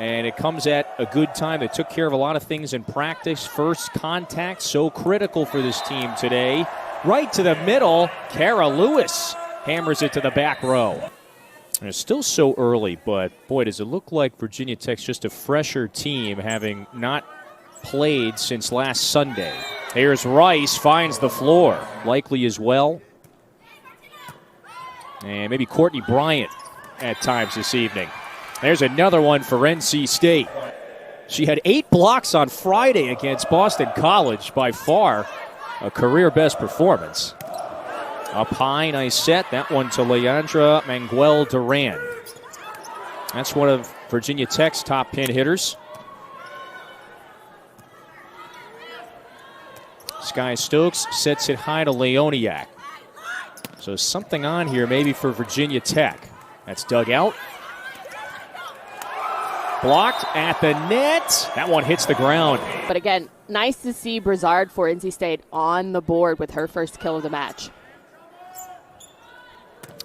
And it comes at a good time. They took care of a lot of things in practice. First contact, so critical for this team today. Right to the middle, Kara Lewis hammers it to the back row. And it's still so early, but boy, does it look like Virginia Tech's just a fresher team, having not played since last Sunday. Here's Rice, finds the floor, likely as well. And maybe Courtney Bryant at times this evening. There's another one for NC State. She had 8 blocks on Friday against Boston College, by far a career best performance. Up high, nice set. That one to Leandra Manguel Duran. That's one of Virginia Tech's top pin hitters. Sky Stokes sets it high to Leoniak. So something on here maybe for Virginia Tech. That's dug out. Blocked at the net. That one hits the ground. But again, nice to see Brizard for NC State on the board with her first kill of the match.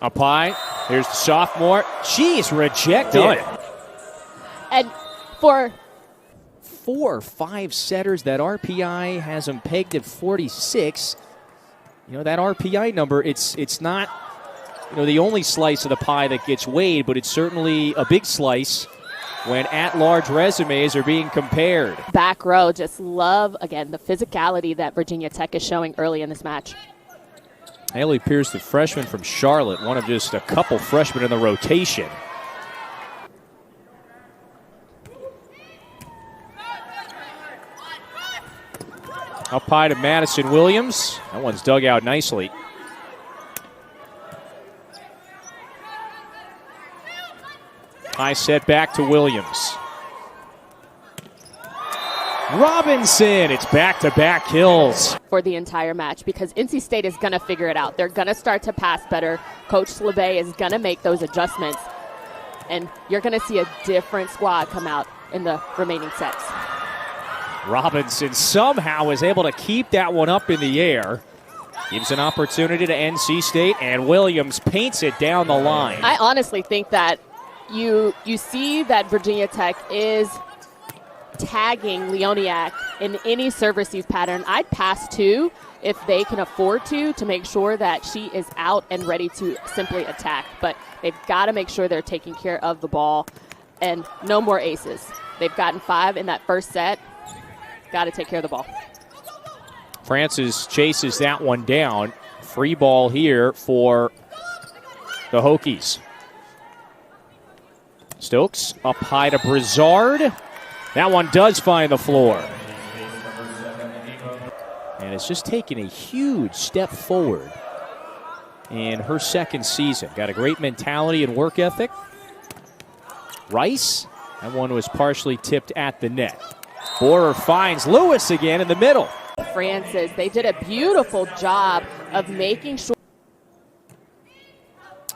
Up high. Here's the sophomore. She's rejected. Done. And for 4 or 5 setters, that RPI has them pegged at 46. You know, that RPI number, it's not, you know, the only slice of the pie that gets weighed, but it's certainly a big slice when at-large resumes are being compared. Back row, just love, again, the physicality that Virginia Tech is showing early in this match. Haley Pierce, the freshman from Charlotte, one of just a couple freshmen in the rotation. Up high to Madison Williams. That one's dug out nicely. High set back to Williams. Robinson, it's back-to-back kills. For the entire match, because NC State is going to figure it out. They're going to start to pass better. Coach LeBay is going to make those adjustments. And you're going to see a different squad come out in the remaining sets. Robinson somehow is able to keep that one up in the air. Gives an opportunity to NC State, and Williams paints it down the line. I honestly think that you see that Virginia Tech is tagging Leoniak in any serve receive pattern. I'd pass 2 if they can afford to make sure that she is out and ready to simply attack. But they've got to make sure they're taking care of the ball, and no more aces. They've gotten 5 in that first set. Got to take care of the ball. Francis chases that one down. Free ball here for the Hokies. Stokes up high to Brizard. That one does find the floor. And it's just taken a huge step forward in her second season. Got a great mentality and work ethic. Rice, that one was partially tipped at the net. Borer finds Lewis again in the middle. Francis, they did a beautiful job of making sure.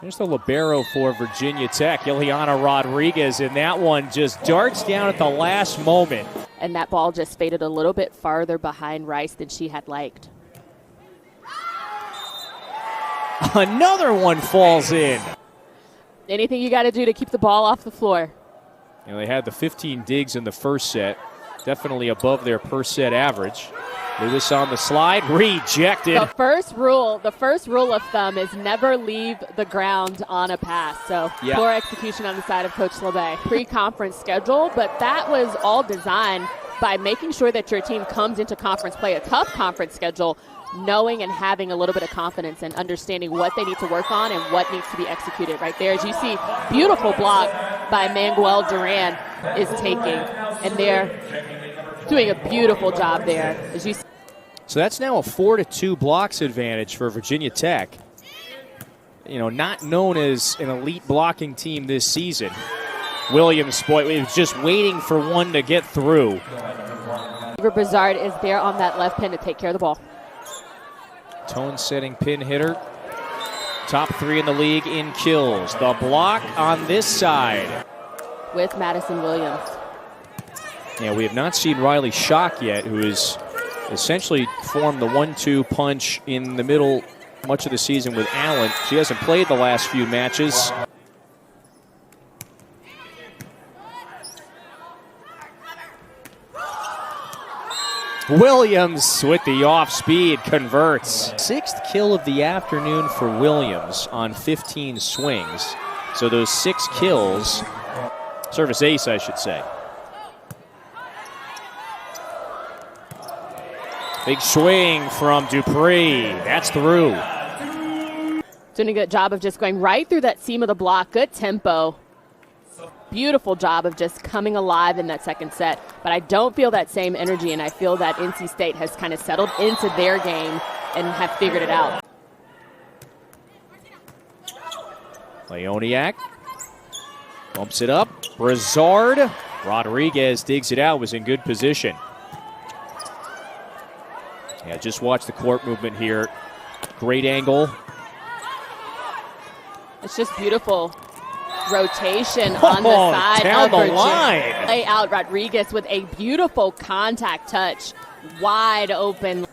There's the libero for Virginia Tech, Ileana Rodriguez, and that one just darts down at the last moment. And that ball just faded a little bit farther behind Rice than she had liked. Another one falls in. Anything you got to do to keep the ball off the floor. You know, they had the 15 digs in the first set. Definitely above their per set average. Lewis on the slide, rejected. The first rule of thumb is never leave the ground on a pass. So poor execution on the side of Coach LeBay. Pre-conference schedule, but that was all designed by making sure that your team comes into conference play, a tough conference schedule, knowing and having a little bit of confidence and understanding what they need to work on and what needs to be executed right there. As you see, beautiful block by Manguel Duran is taking, and they're doing a beautiful job there. As you see. So that's now a 4-2 blocks advantage for Virginia Tech. You know, not known as an elite blocking team this season. Williams, boy, he was just waiting for one to get through. Ava Brizard is there on that left pin to take care of the ball. Tone-setting pin hitter. Top 3 in the league in kills. The block on this side. With Madison Williams. Yeah, we have not seen Riley Schock yet, who is essentially formed the 1-2 punch in the middle much of the season with Allen. She hasn't played the last few matches. Williams with the off-speed converts. 6th kill of the afternoon for Williams on 15 swings. So those 6 kills, service ace, I should say. Big swing from Dupree. That's through. Doing a good job of just going right through that seam of the block. Good tempo. Beautiful job of just coming alive in that second set. But I don't feel that same energy, and I feel that NC State has kind of settled into their game and have figured it out. Leoniak bumps it up. Brizard. Rodriguez digs it out, was in good position. Yeah, just watch the court movement here. Great angle. It's just beautiful rotation on the side down of the line. Lay out Rodriguez with a beautiful contact touch, wide open.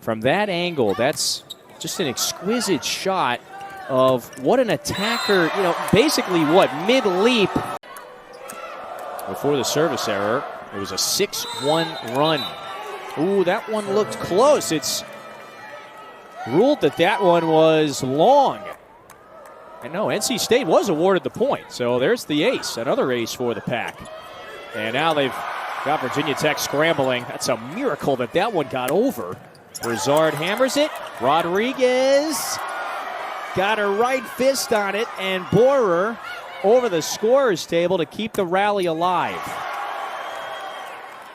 From that angle, that's just an exquisite shot of what an attacker, you know, basically what, mid-leap. Before the service error, it was a 6-1 run. Ooh, that one looked close. It's ruled that one was long. And no, NC State was awarded the point. So there's the ace, another ace for the Pack. And now they've got Virginia Tech scrambling. That's a miracle that one got over. Brizard hammers it. Rodriguez got her right fist on it, and Borer over the scorer's table to keep the rally alive.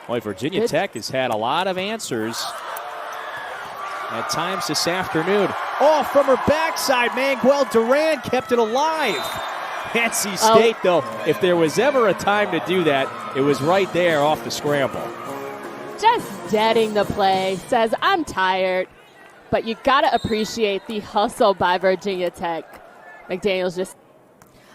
Boy, Virginia Tech has had a lot of answers at times this afternoon. Oh, from her backside, Manguel Duran kept it alive. NC State, though, if there was ever a time to do that, it was right there off the scramble. Just deading the play, says, I'm tired. But you got to appreciate the hustle by Virginia Tech. McDaniels just,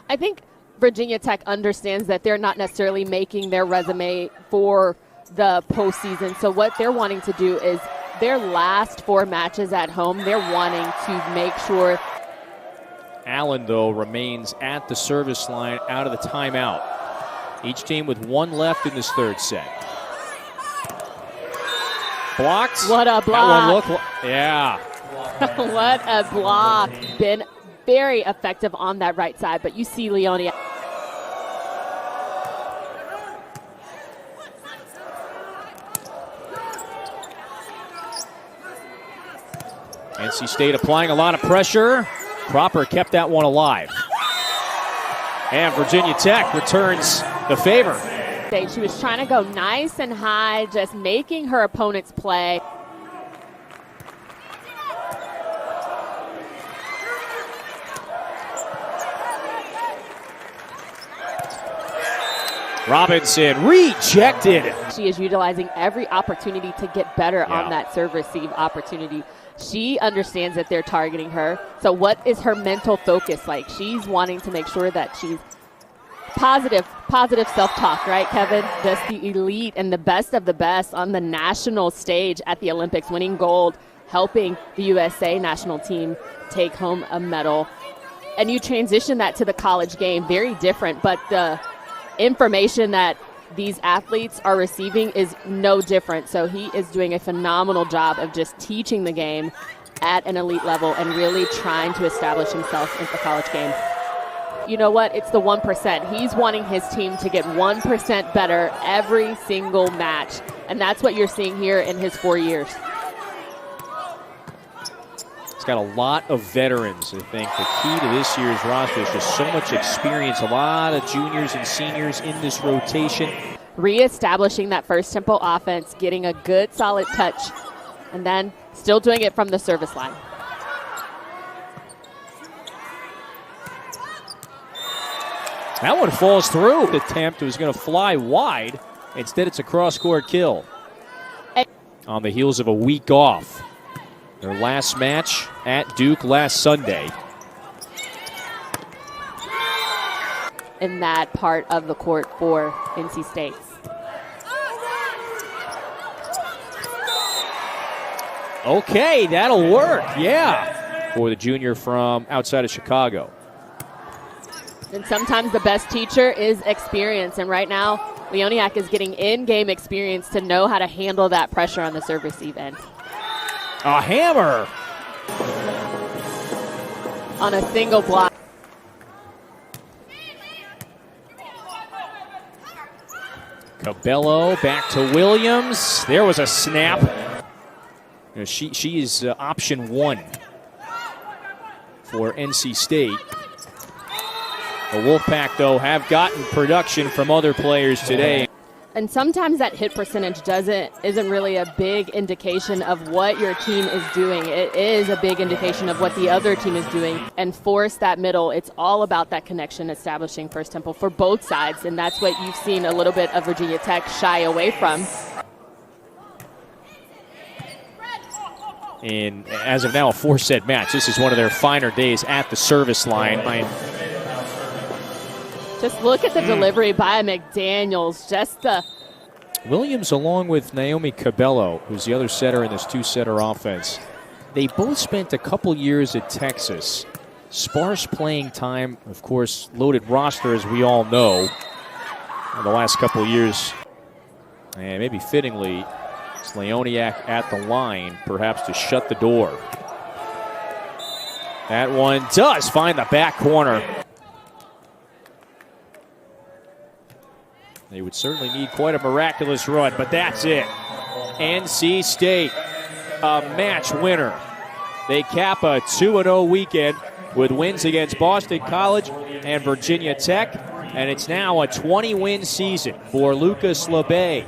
I think Virginia Tech understands that they're not necessarily making their resume for the postseason. So what they're wanting to do is their last 4 matches at home, they're wanting to make sure. Allen, though, remains at the service line out of the timeout. Each team with 1 left in this third set. Blocked. What a block. That one looked, yeah. What a block. Been very effective on that right side, but you see Leonia. NC State applying a lot of pressure. Cropper kept that one alive. And Virginia Tech returns the favor. She was trying to go nice and high, just making her opponents play. Robinson rejected. She is utilizing every opportunity to get better on that serve receive opportunity. She understands that they're targeting her. So what is her mental focus like? She's wanting to make sure that she's positive self-talk, right, Kevin? Just the elite and the best of the best on the national stage at the Olympics, winning gold, helping the USA national team take home a medal. And you transition that to the college game, very different, but the information that these athletes are receiving is no different. So he is doing a phenomenal job of just teaching the game at an elite level and really trying to establish himself in the college game. You know what? It's the 1%. He's wanting his team to get 1% better every single match. And that's what you're seeing here in his 4 years. He's got a lot of veterans. I think the key to this year's roster is just so much experience. A lot of juniors and seniors in this rotation. Reestablishing that first tempo offense, getting a good solid touch, and then still doing it from the service line. That one falls through. The attempt was going to fly wide. Instead, it's a cross-court kill. On the heels of a week off. Their last match at Duke last Sunday. In that part of the court for NC State. Okay, that'll work, yeah. For the junior from outside of Chicago. And sometimes the best teacher is experience. And right now, Leoniak is getting in-game experience to know how to handle that pressure on the serve receive end. A hammer on a single block. Cabello back to Williams. There was a snap. You know, she is option 1 for NC State. The Wolfpack, though, have gotten production from other players today. And sometimes that hit percentage isn't really a big indication of what your team is doing. It is a big indication of what the other team is doing. And force that middle, it's all about that connection establishing first tempo for both sides. And that's what you've seen a little bit of Virginia Tech shy away from. And as of now, a 4-set match. This is one of their finer days at the service line. Just look at the delivery by McDaniels. Just the Williams along with Naomi Cabello, who's the other setter in this 2-setter offense. They both spent a couple years at Texas. Sparse playing time, of course, loaded roster, as we all know. In the last couple of years, and maybe fittingly, it's Leoniak at the line, perhaps to shut the door. That one does find the back corner. They would certainly need quite a miraculous run, but that's it. NC State, a match winner. They cap a 2-0 weekend with wins against Boston College and Virginia Tech, and it's now a 20-win season for Lucas LeBay.